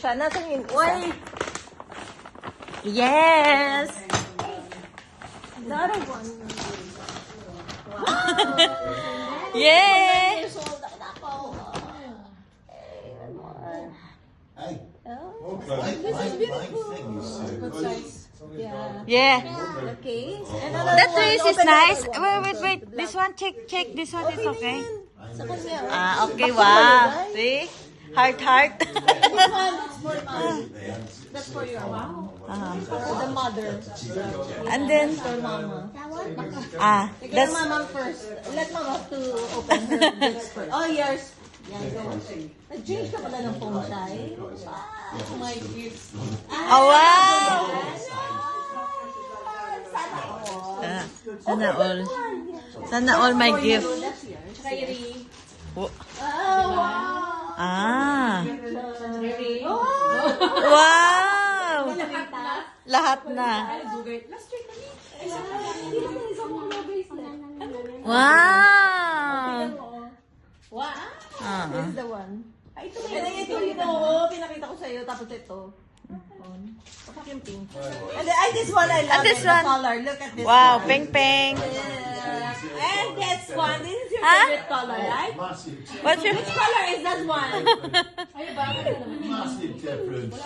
siya. Nasaan yung isa? Why? Yes! The other one. Yay! Years old na ako. Okay, one more. Hey, Oh, this is beautiful. Good size. yeah. Yeah. Okay. And another That one. dress is Open nice. another one. Wait. This one, check. This one is okay. Sa kanya. Ah, okay. Wow. See? Heart. This one, that's for your mom. For the mother. And then, For mama. Let that's, mama first. Let mama to open her gifts first. Oh, yours. Yan, go. Nag-change ka pala ng phone siya eh. Ah, my gifts. oh wow! Sana all. Sana all. Sana all my gift. That's yours. Kyrie. Wo- Oh, wow. Ah. Kyrie. Oh! Wow! Lahat na. Wow! Wow! Ah. This is the one. Ay, ito ito. Pinakita ko sa'yo. Tapos ito. Papak yung pink. And this one, I love this it. The one. color. Look at this Wow, one. pink. Yeah. And this one. This is your Huh? favorite color, right? Massive, What's your... Which color is that one? massive difference.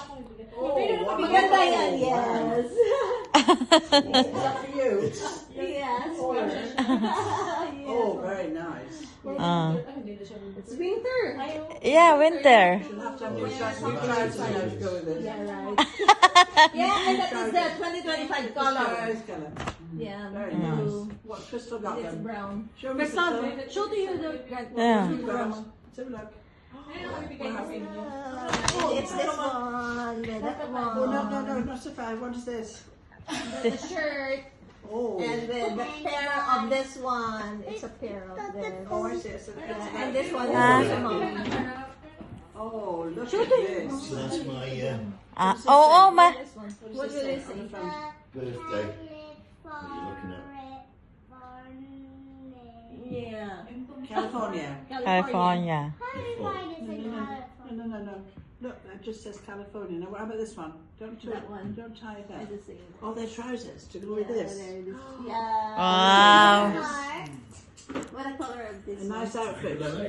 Maganda yan, yes. You. Yes. Oh, very nice. It's winter. Yeah, winter. You'll have to have new trousers now to go with it. Yeah, right. Yeah, and that is the 2025 color. Nice colour. Yeah, Very blue. nice. What Crystal got It's then? brown. Show me Crystal. Show to you the Yeah. Let's have a look. It's this one. That Oh, one. no, not so far. What is this? The shirt. Oh. And then the pair of this one. It's a pair of this. Oh, I see. It's Yeah, and this one is Ah. also mine. Oh, look at this. So that's my Oh, ma. This one. What will they say? birthday. What are you looking at? Yeah. California. California. No. Look, it just says California. Now, what about this one? Don't That one. Don't tie it I there. just say. Oh, they're trousers to go with this. There it is. Yeah. Wow. What a color of this A one? nice outfit.